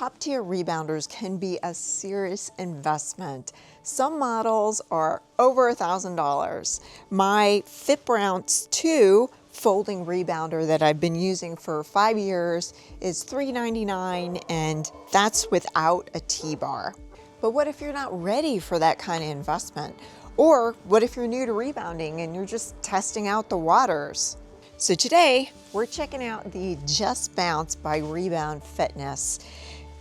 top-tier rebounders can be a serious investment. Some models are over $1,000. My FitBounce 2 folding rebounder that I've been using for 5 years is $399, and that's without a T-bar. But what if you're not ready for that kind of investment? Or what if you're new to rebounding and you're just testing out the waters? So today, we're checking out the Just Bounce by Rebound Fitness.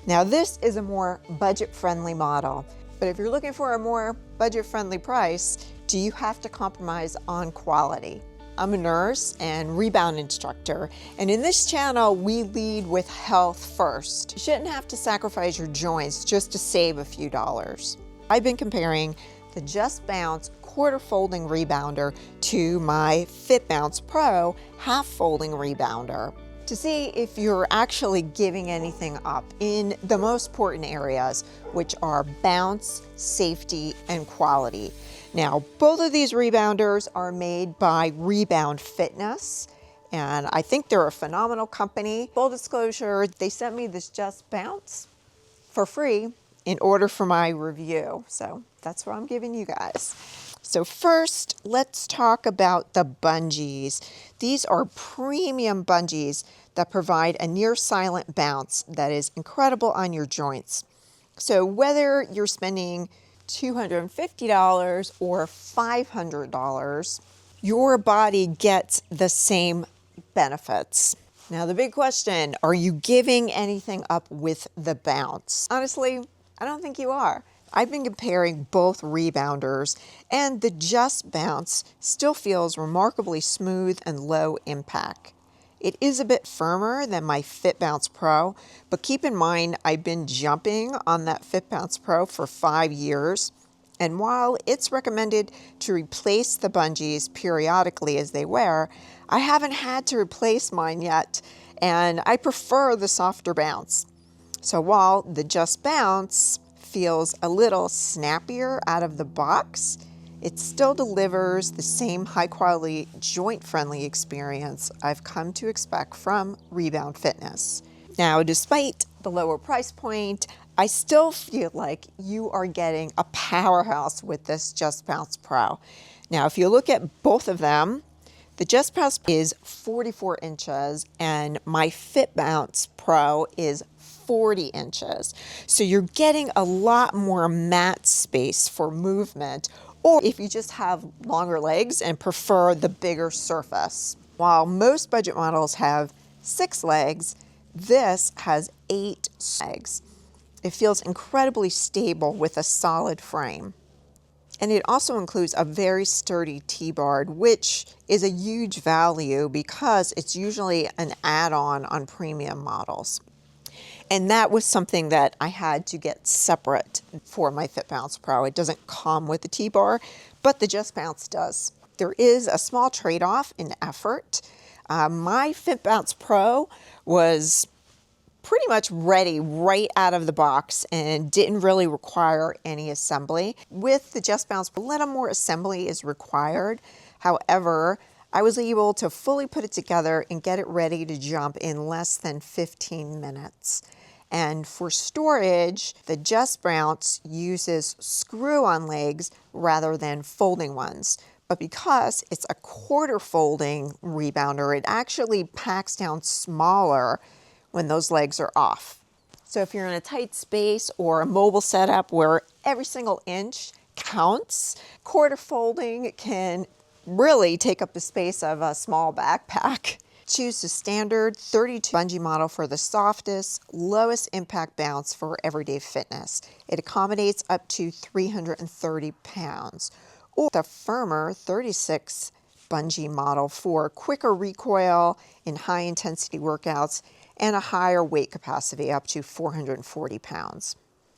Now this is a more budget-friendly model, but if you're looking for a more budget-friendly price, do you have to compromise on quality? I'm a nurse and rebound instructor, and in this channel, we lead with health first. You shouldn't have to sacrifice your joints just to save a few dollars. I've been comparing the Just Bounce quarter folding rebounder to my FitBounce Pro half folding rebounder to see if you're actually giving anything up in the most important areas, which are bounce, safety, and quality. Now, both of these rebounders are made by Rebound Fitness, and I think they're a phenomenal company. Full disclosure, they sent me this Just Bounce for free in order for my review, so that's what I'm giving you guys. So first, let's talk about the bungees. These are premium bungees that provide a near silent bounce that is incredible on your joints. So whether you're spending $250 or $500, your body gets the same benefits. Now the big question, are you giving anything up with the bounce? Honestly, I don't think you are. I've been comparing both rebounders, and the Just Bounce still feels remarkably smooth and low impact. It is a bit firmer than my FitBounce Pro, but keep in mind I've been jumping on that FitBounce Pro for 5 years, and while it's recommended to replace the bungees periodically as they wear, I haven't had to replace mine yet, and I prefer the softer bounce. So while the Just Bounce feels a little snappier out of the box, it still delivers the same high-quality, joint-friendly experience I've come to expect from Rebound Fitness. Now, despite the lower price point, I still feel like you are getting a powerhouse with this Just Bounce Pro. Now, if you look at both of them, the Just Bounce is 44 inches and my FitBounce Pro is 40 inches. So you're getting a lot more mat space for movement, or if you just have longer legs and prefer the bigger surface. While most budget models have 6 legs, this has 8 legs. It feels incredibly stable with a solid frame. And it also includes a very sturdy T-bar, which is a huge value because it's usually an add-on on premium models. And that was something that I had to get separate for my FitBounce Pro. It doesn't come with the T-bar, but the Just Bounce does. There is a small trade-off in effort. My FitBounce Pro was pretty much ready right out of the box and didn't really require any assembly. With the Just Bounce, a little more assembly is required. However, I was able to fully put it together and get it ready to jump in less than 15 minutes. And for storage, the Just Bounce uses screw-on legs rather than folding ones. But because it's a quarter folding rebounder, it actually packs down smaller when those legs are off. So if you're in a tight space or a mobile setup where every single inch counts, quarter folding can really take up the space of a small backpack. Choose the standard 32 bungee model for the softest, lowest impact bounce for everyday fitness. It accommodates up to 330 pounds. Or the firmer 36 bungee model for quicker recoil in high intensity workouts and a higher weight capacity up to 440 pounds.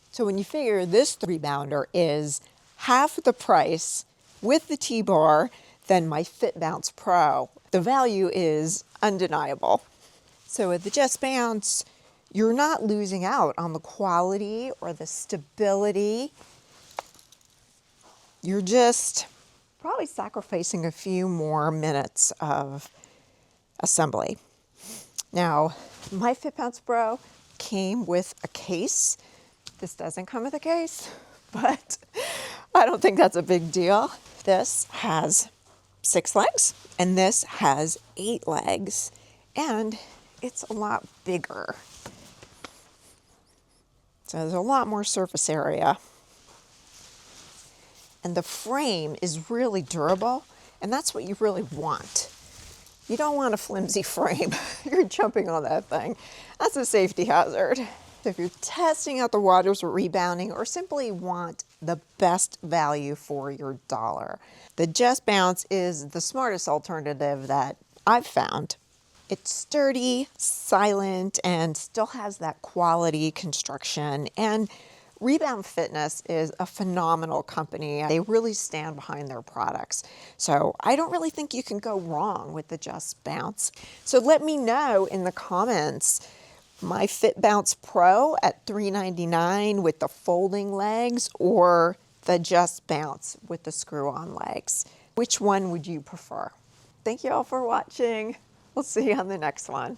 So when you figure this rebounder is half the price with the T-bar than my FitBounce Pro, the value is undeniable. So with the Just Bounce, you're not losing out on the quality or the stability. You're just probably sacrificing a few more minutes of assembly. Now, my FitBounce Pro came with a case. This doesn't come with a case, but I don't think that's a big deal. This has 6 legs and this has 8 legs, and it's a lot bigger. So there's a lot more surface area. And the frame is really durable, and that's what you really want. You don't want a flimsy frame. You're jumping on that thing. That's a safety hazard. So if you're testing out the waters with rebounding or simply want the best value for your dollar, the Just Bounce is the smartest alternative that I've found. It's sturdy, silent, and still has that quality construction. And Rebound Fitness is a phenomenal company. They really stand behind their products. So I don't really think you can go wrong with the Just Bounce. So let me know in the comments, my Fit Bounce Pro at $3.99 with the folding legs, or the Just Bounce with the screw-on legs. Which one would you prefer? Thank you all for watching. We'll see you on the next one.